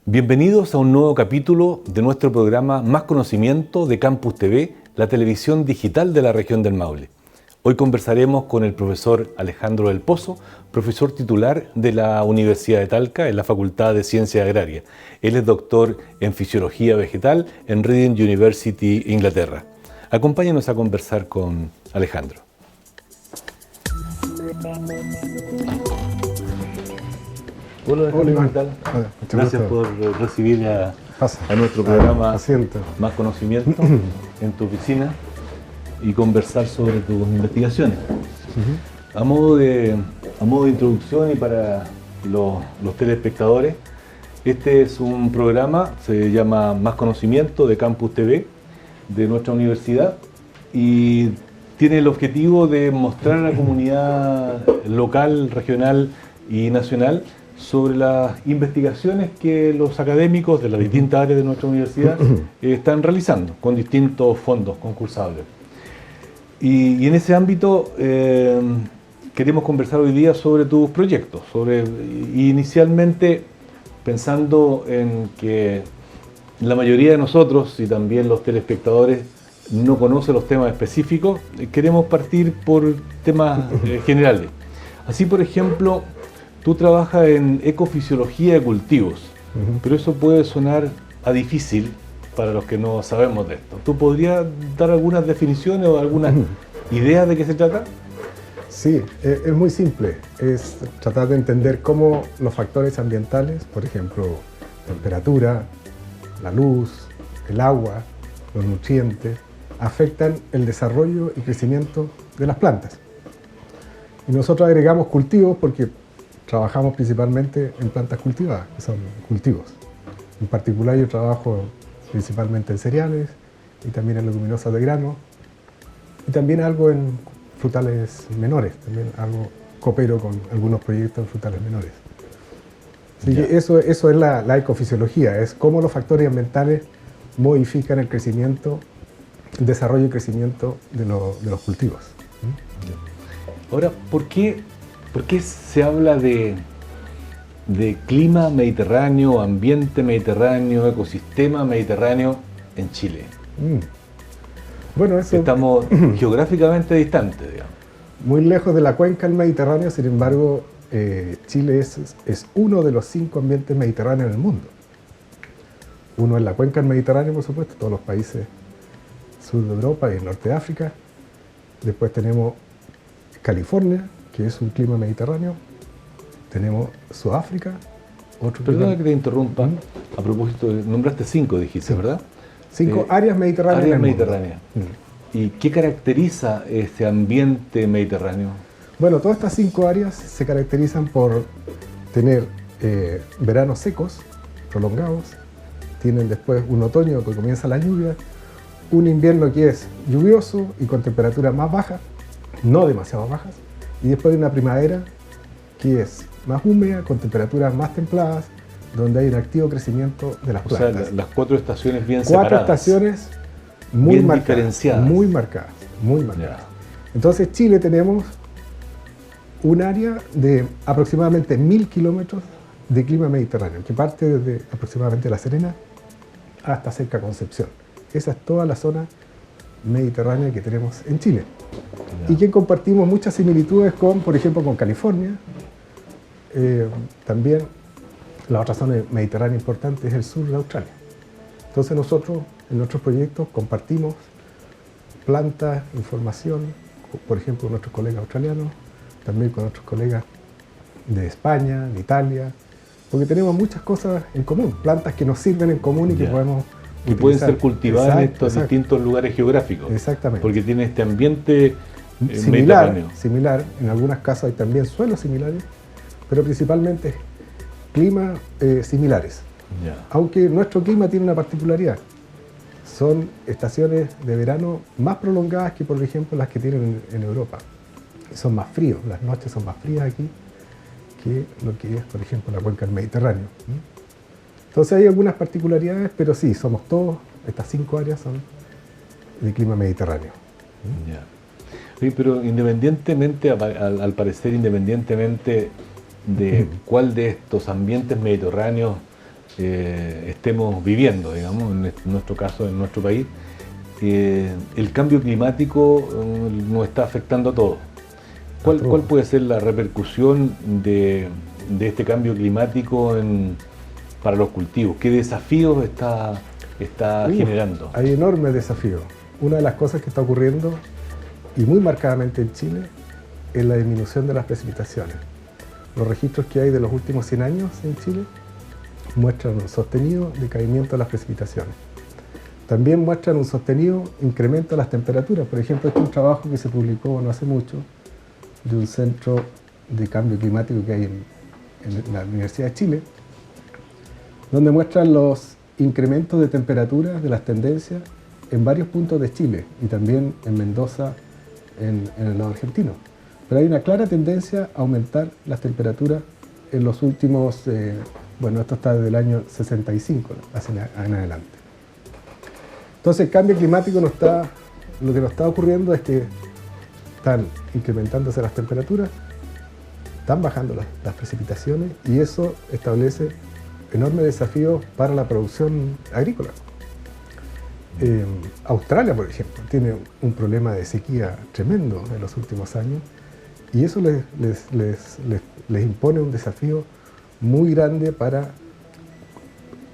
Bienvenidos a un nuevo capítulo de nuestro programa Más Conocimiento de Campus TV, la televisión digital de la región del Maule. Hoy conversaremos con el profesor Alejandro del Pozo, profesor titular de la Universidad de Talca en la Facultad de Ciencias Agrarias. Él es doctor en Fisiología Vegetal en Reading University, Inglaterra. Acompáñenos a conversar con Alejandro. Hola, Iván. ¿qué tal? Hola, Gracias por recibir a nuestro programa Más Conocimiento en tu oficina y conversar sobre tus investigaciones. A modo de introducción y para los telespectadores, este es un programa, se llama Más Conocimiento de Campus TV de nuestra universidad y tiene el objetivo de mostrar a la comunidad local, regional y nacional sobre las investigaciones que los académicos de las distintas áreas de nuestra universidad están realizando con distintos fondos concursables. Y en ese ámbito queremos conversar hoy día sobre tus proyectos, inicialmente pensando en que la mayoría de nosotros y también los telespectadores no conocen los temas específicos, queremos partir por temas generales. Así, por ejemplo, tú trabajas en ecofisiología de cultivos, pero eso puede sonar a difícil para los que no sabemos de esto. ¿Tú podrías dar algunas definiciones o algunas ideas de qué se trata? Sí, es muy simple. Es tratar de entender cómo los factores ambientales, por ejemplo, temperatura, la luz, el agua, los nutrientes, afectan el desarrollo y crecimiento de las plantas. Y nosotros agregamos cultivos porque trabajamos principalmente en plantas cultivadas, que son cultivos. En particular yo trabajo principalmente en cereales y también en leguminosas de grano y también algo en frutales menores, también algo coopero con algunos proyectos en frutales menores. Así que eso es la ecofisiología, es cómo los factores ambientales modifican el crecimiento, el desarrollo y crecimiento de los cultivos. Ahora, ¿por qué se habla de clima mediterráneo, ambiente mediterráneo, ecosistema mediterráneo en Chile? Bueno, eso estamos geográficamente distantes, digamos. Muy lejos de la cuenca del Mediterráneo, sin embargo, Chile es uno de los 5 ambientes mediterráneos en el mundo. Uno es la cuenca del Mediterráneo, por supuesto, todos los países sur de Europa y el norte de África. Después tenemos California, que es un clima mediterráneo. Tenemos Sudáfrica, otro Perdona clima. que te interrumpa, a propósito, nombraste 5, dijiste, Sí. ¿verdad? 5 áreas mediterráneas. Áreas en el mundo. mediterráneas. ¿Y qué caracteriza este ambiente mediterráneo? Bueno, todas estas 5 áreas se caracterizan por tener veranos secos, prolongados, tienen después un otoño que comienza la lluvia, un invierno que es lluvioso y con temperaturas más bajas, no demasiado bajas, y después una primavera que es más húmeda, con temperaturas más templadas, donde hay un activo crecimiento de las plantas. O sea, las 4 estaciones bien 4 separadas. estaciones muy bien marcadas, diferenciadas. muy marcadas, muy marcadas. Ya. Entonces, Chile tenemos un área de aproximadamente 1000 kilómetros de clima mediterráneo, que parte desde aproximadamente La Serena hasta cerca de Concepción. Esa es toda la zona mediterránea que tenemos en Chile. Ya. Y que compartimos muchas similitudes con, por ejemplo, con California. También la otra zona mediterránea importante es el sur de Australia. Entonces nosotros en nuestros proyectos compartimos plantas, información, por ejemplo, con nuestros colegas australianos, también con nuestros colegas de España, de Italia, porque tenemos muchas cosas en común, plantas que nos sirven en común y que podemos Y pueden utilizar. ser cultivadas en estos Exacto. distintos lugares geográficos. Exactamente. Porque tiene este ambiente Similar, mediterráneo. en algunas casas hay también suelos similares, pero principalmente climas similares. Ya. Aunque nuestro clima tiene una particularidad, son estaciones de verano más prolongadas que, por ejemplo, las que tienen en Europa. Son más fríos, las noches son más frías aquí que lo que es, por ejemplo, la cuenca del Mediterráneo. Entonces hay algunas particularidades, pero sí, somos todos, estas 5 áreas son de clima mediterráneo. Ya. Sí, pero independientemente, al parecer, independientemente de cuál de estos ambientes mediterráneos estemos viviendo, digamos, en nuestro caso, en nuestro país, el cambio climático nos está afectando a todos. ¿Cuál puede ser la repercusión de este cambio climático para los cultivos? ¿Qué desafíos está generando? Hay enormes desafíos. Una de las cosas que está ocurriendo, y muy marcadamente en Chile, es la disminución de las precipitaciones. Los registros que hay de los últimos 100 años en Chile muestran un sostenido decaimiento de las precipitaciones. También muestran un sostenido incremento de las temperaturas. Por ejemplo, este es un trabajo que se publicó no hace mucho de un centro de cambio climático que hay en la Universidad de Chile, donde muestran los incrementos de temperaturas de las tendencias en varios puntos de Chile y también en Mendoza, en el lado argentino. Pero hay una clara tendencia a aumentar las temperaturas en los últimos, bueno, esto está desde el año 65 en adelante. Entonces el cambio climático lo que nos está ocurriendo es que están incrementándose las temperaturas, están bajando las precipitaciones y eso establece enormes desafíos para la producción agrícola. Australia, por ejemplo, tiene un problema de sequía tremendo en los últimos años y eso les impone un desafío muy grande para...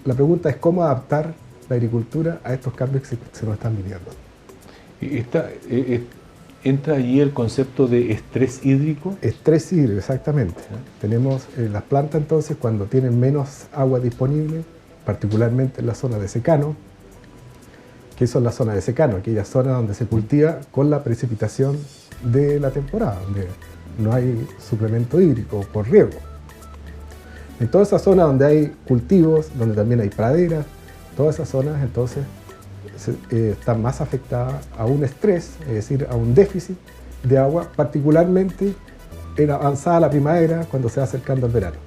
La pregunta es cómo adaptar la agricultura a estos cambios que se nos están viviendo. ¿Entra allí el concepto de estrés hídrico? Estrés hídrico, exactamente. Tenemos las plantas entonces cuando tienen menos agua disponible, particularmente en la zona de secano. ¿Qué son las zonas de secano? Aquellas zonas donde se cultiva con la precipitación de la temporada, donde no hay suplemento hídrico por riego. En todas esas zonas donde hay cultivos, donde también hay praderas, todas esas zonas entonces están más afectadas a un estrés, es decir, a un déficit de agua, particularmente en avanzada la primavera, cuando se va acercando el verano.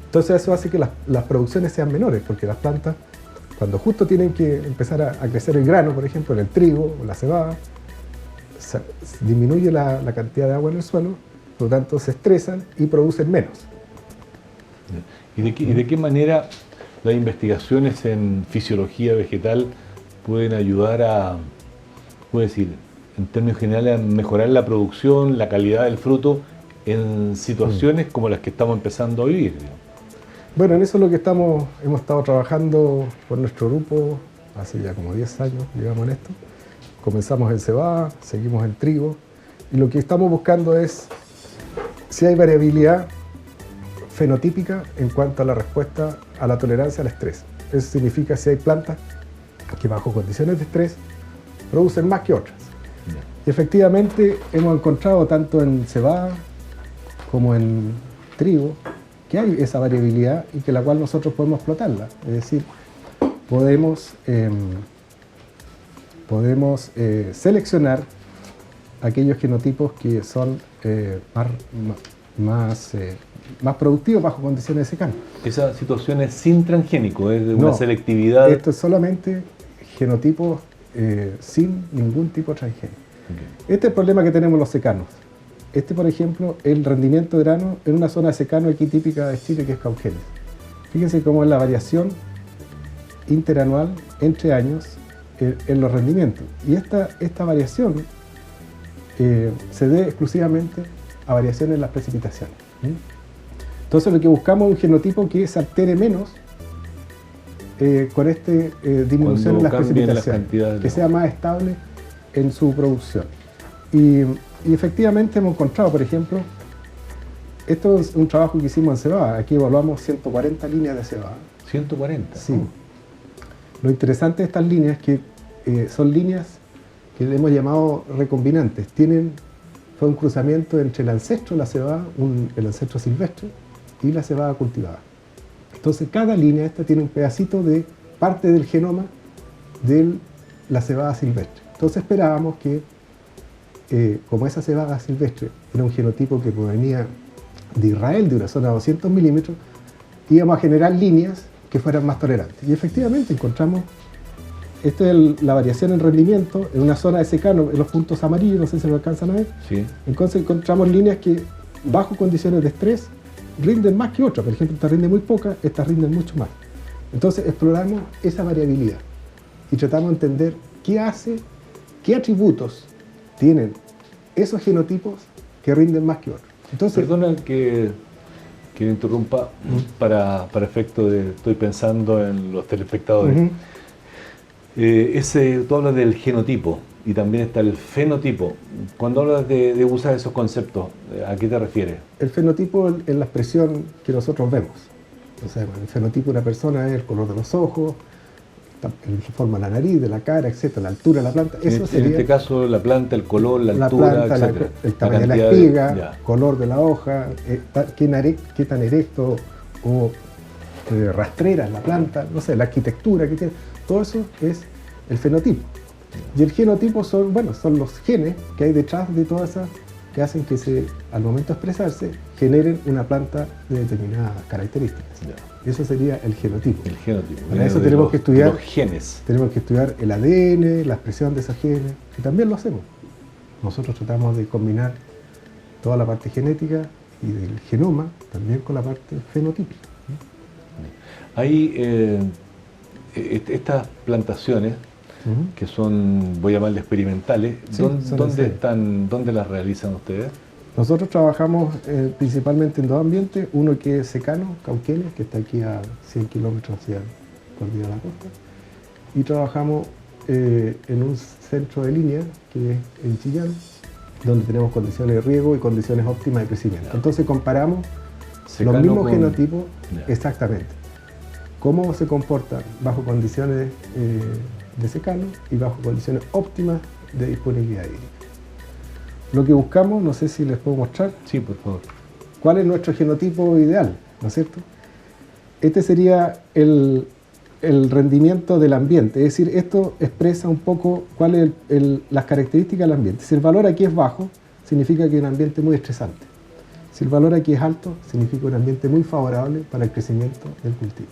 Entonces eso hace que las producciones sean menores, porque las plantas, cuando justo tienen que empezar a crecer el grano, por ejemplo, en el trigo o la cebada, disminuye la cantidad de agua en el suelo, por lo tanto se estresan y producen menos. ¿Y de qué manera las investigaciones en fisiología vegetal pueden ayudar a, puedo decir, en términos generales, a mejorar la producción, la calidad del fruto en situaciones como las que estamos empezando a vivir? Bueno, en eso es lo que hemos estado trabajando con nuestro grupo hace ya como 10 años, llevamos en esto. Comenzamos en cebada, seguimos en trigo, y lo que estamos buscando es si hay variabilidad fenotípica en cuanto a la respuesta a la tolerancia al estrés. Eso significa si hay plantas que bajo condiciones de estrés producen más que otras. Y efectivamente hemos encontrado tanto en cebada como en trigo que hay esa variabilidad y que la cual nosotros podemos explotarla. Es decir, podemos seleccionar aquellos genotipos que son más productivos bajo condiciones de secano. Esa situación es sin transgénico, es de una selectividad... Esto es solamente genotipos sin ningún tipo de transgénico. Okay. Este es el problema que tenemos los secanos. Por ejemplo, el rendimiento de grano en una zona de secano aquí típica de Chile, que es Cauquenes. Fíjense cómo es la variación interanual entre años en los rendimientos. Y esta variación se debe exclusivamente a variaciones en las precipitaciones. Entonces lo que buscamos es un genotipo que se altere menos con disminución en las precipitaciones, que sea más estable en su producción. Y efectivamente hemos encontrado, por ejemplo, esto es un trabajo que hicimos en cebada. Aquí evaluamos 140 líneas de cebada. 140. Sí. Lo interesante de estas líneas es que son líneas que le hemos llamado recombinantes. Fue un cruzamiento entre el ancestro de la cebada, el ancestro silvestre, y la cebada cultivada. Entonces cada línea tiene un pedacito de parte del genoma de la cebada silvestre. Entonces esperábamos que, como esa cebada silvestre era un genotipo que provenía de Israel, de una zona de 200 milímetros, íbamos a generar líneas que fueran más tolerantes. Y efectivamente encontramos esta es la variación en rendimiento en una zona de secano, en los puntos amarillos, no sé si lo alcanzan a ver. Sí. Entonces encontramos líneas que bajo condiciones de estrés rinden más que otras. Por ejemplo, esta rinde muy poca, estas rinden mucho más. Entonces exploramos esa variabilidad y tratamos de entender qué hace, qué atributos tienen esos genotipos que rinden más que otros. Entonces, perdona que interrumpa para efecto de, estoy pensando en los telespectadores. Tú hablas del genotipo y también está el fenotipo. Cuando hablas de usar esos conceptos, ¿a qué te refieres? El fenotipo es la expresión que nosotros vemos. O sea, el fenotipo de una persona es el color de los ojos, la forma de la nariz, de la cara, etc., la altura de la planta. Eso sería, en este caso, la planta, el color, la altura, planta, etc. el tamaño de la espiga, color de la hoja, qué tan erecto o rastrera es la planta, no sé, la arquitectura que tiene. Todo eso es el fenotipo. Y el genotipo son los genes que hay detrás de todas esas que hacen que al momento de expresarse generen una planta de determinadas características. Eso sería el genotipo. El genotipo. Para eso tenemos que estudiar los genes. Tenemos que estudiar el ADN, la expresión de esos genes, que también lo hacemos. Nosotros tratamos de combinar toda la parte genética y del genoma también con la parte fenotípica. Hay estas plantaciones que son, voy a llamarle experimentales, Sí, ¿dónde las realizan ustedes? Nosotros trabajamos principalmente en dos ambientes, uno que es secano, Cauquenes, que está aquí a 100 kilómetros hacia Cordillera de la Costa, y trabajamos en un centro de línea que es en Chillán, donde tenemos condiciones de riego y condiciones óptimas de crecimiento. Entonces comparamos secano los mismos genotipos, exactamente, cómo se comportan bajo condiciones de secano y bajo condiciones óptimas de disponibilidad hídrica. Lo que buscamos, no sé si les puedo mostrar. Sí, por favor. ¿Cuál es nuestro genotipo ideal? ¿No es cierto? Este sería el rendimiento del ambiente, es decir, esto expresa un poco cuáles son las características del ambiente. Si el valor aquí es bajo, significa que es un ambiente muy estresante. Si el valor aquí es alto, significa un ambiente muy favorable para el crecimiento del cultivo.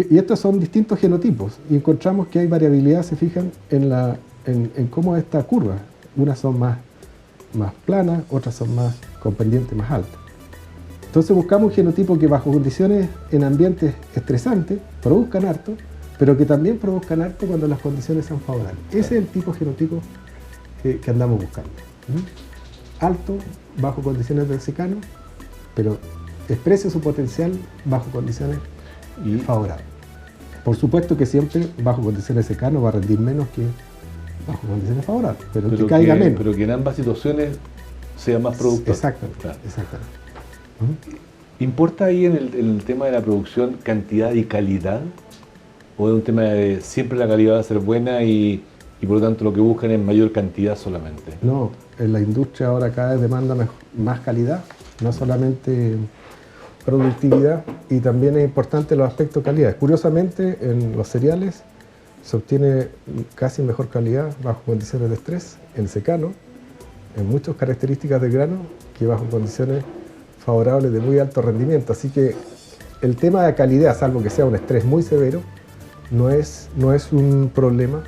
Y estos son distintos genotipos, y encontramos que hay variabilidad, se fijan, en cómo esta curva. Unas son más planas, otras son más con pendiente más alta. Entonces buscamos un genotipo que bajo condiciones en ambientes estresantes produzcan harto, pero que también produzcan harto cuando las condiciones son favorables. Ese es el tipo de genotipo que andamos buscando. Alto, bajo condiciones de secano, pero exprese su potencial bajo condiciones favorables. Por supuesto que siempre bajo condiciones de secano va a rendir menos que bajo condiciones favorables, pero que caiga menos. Pero que en ambas situaciones sea más productor. Exactamente. Claro. Exactamente. ¿Importa ahí en el tema de la producción cantidad y calidad? ¿O es un tema de siempre la calidad va a ser buena y por lo tanto lo que buscan es mayor cantidad solamente? No, en la industria ahora cada vez demanda más calidad, no solamente productividad, y también es importante los aspectos de calidad. Curiosamente, en los cereales se obtiene casi mejor calidad bajo condiciones de estrés, en secano, en muchas características del grano, que bajo condiciones favorables de muy alto rendimiento. Así que el tema de calidad, salvo que sea un estrés muy severo, no es un problema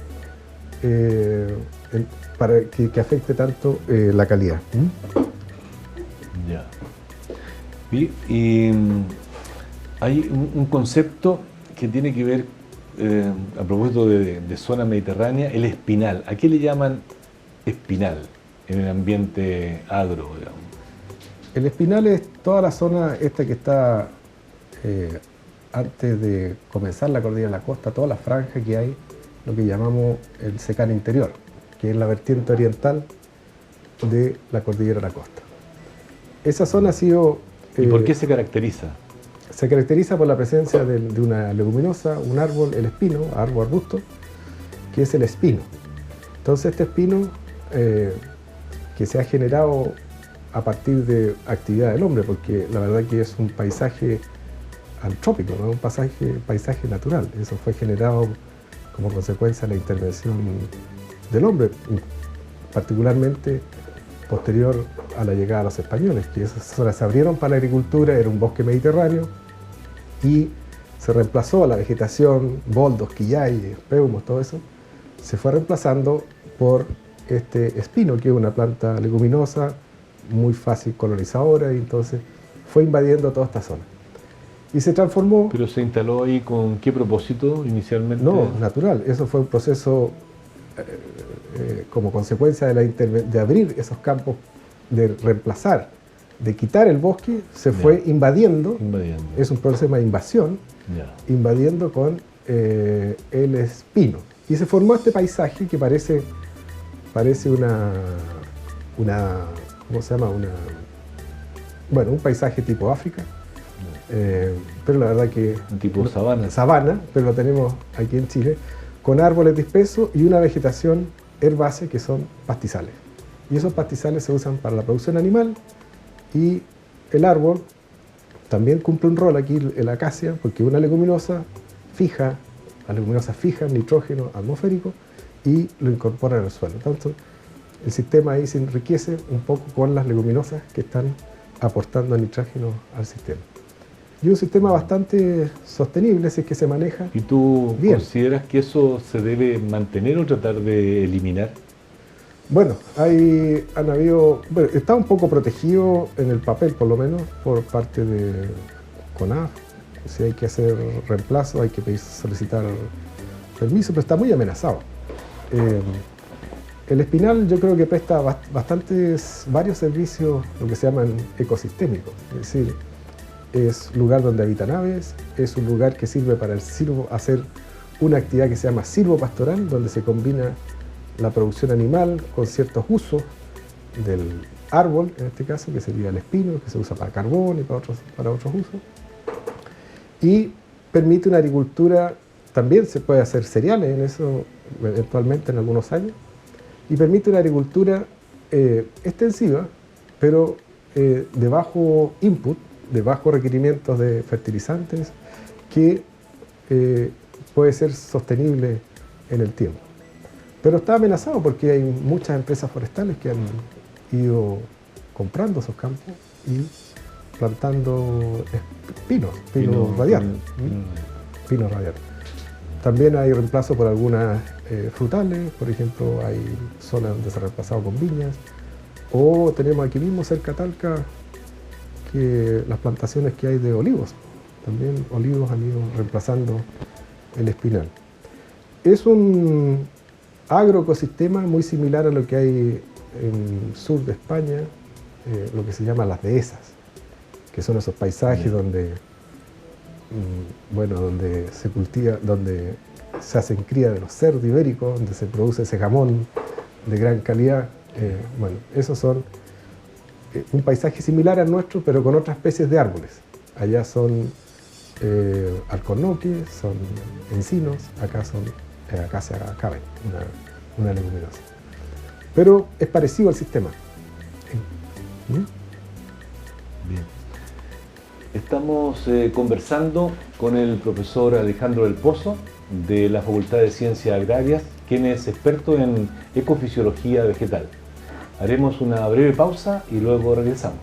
para que afecte tanto la calidad. Ya. Y hay un concepto que tiene que ver, a propósito de zona mediterránea, el espinal. ¿A qué le llaman espinal en el ambiente agro, digamos? El espinal es toda la zona esta que está antes de comenzar la cordillera de la costa, toda la franja que hay, lo que llamamos el secano interior, que es la vertiente oriental de la cordillera de la costa. Esa zona ha sido... ¿Y por qué se caracteriza? Se caracteriza por la presencia de una leguminosa, un árbol, el espino, árbol arbusto, que es el espino. Entonces este espino que se ha generado a partir de actividad del hombre, porque la verdad que es un paisaje antrópico, ¿no? Un paisaje natural. Eso fue generado como consecuencia de la intervención del hombre, particularmente posterior a la llegada de los españoles, que esas zonas se abrieron para la agricultura, era un bosque mediterráneo, y se reemplazó la vegetación, boldos, quillay, peumos, todo eso, se fue reemplazando por este espino, que es una planta leguminosa, muy fácil colonizadora, y entonces fue invadiendo toda esta zona. Y se transformó... ¿Pero se instaló ahí con qué propósito inicialmente? No, natural. Eso fue un proceso como consecuencia de abrir esos campos, de reemplazar, de quitar el bosque, se fue invadiendo. Es un proceso de invasión, invadiendo con el espino. Y se formó este paisaje que parece una ¿cómo se llama? Bueno, un paisaje tipo África. Pero la verdad que... Tipo sabana. Sabana, pero lo tenemos aquí en Chile, con árboles dispersos y una vegetación herbácea que son pastizales. Y esos pastizales se usan para la producción animal, y el árbol también cumple un rol aquí, la acacia, porque una leguminosa fija, las leguminosas fijan nitrógeno atmosférico y lo incorporan al suelo. Entonces, el sistema ahí se enriquece un poco con las leguminosas que están aportando nitrógeno al sistema. Y un sistema bastante sostenible, si es que se maneja. ¿Y tú bien. consideras que eso se debe mantener o tratar de eliminar? Bueno, está un poco protegido en el papel, por lo menos, por parte de CONAF. Si hay que hacer reemplazo, hay que solicitar permiso, pero está muy amenazado. El espinal yo creo que presta varios servicios, lo que se llaman ecosistémicos, es decir, es lugar donde habitan aves, es un lugar que sirve para hacer una actividad que se llama silvopastoral, donde se combina la producción animal con ciertos usos del árbol, en este caso, que sería el espino, que se usa para carbón y para otros usos. Y permite una agricultura, también se puede hacer cereales en eso, eventualmente en algunos años, y permite una agricultura extensiva, pero de bajo input, de bajos requerimientos de fertilizantes, que puede ser sostenible en el tiempo. Pero está amenazado porque hay muchas empresas forestales que han ido comprando esos campos y plantando pinos radiales. Pinos radiales. También hay reemplazo por algunas frutales, por ejemplo, hay zonas donde se ha reemplazado con viñas, o tenemos aquí mismo cerca de Talca que las plantaciones que hay de olivos, también olivos han ido reemplazando el espinal. Es un agroecosistema muy similar a lo que hay en el sur de España, lo que se llama las dehesas, que son esos paisajes donde se cultiva, donde se hacen cría de los cerdos ibéricos, donde se produce ese jamón de gran calidad. Esos son un paisaje similar al nuestro, pero con otras especies de árboles. Allá son alcornoques, son encinos, acá son acacia caben, una leguminosa. Pero es parecido al sistema. Bien. Estamos conversando con el profesor Alejandro del Pozo, de la Facultad de Ciencias Agrarias, quien es experto en ecofisiología vegetal. Haremos una breve pausa y luego regresamos.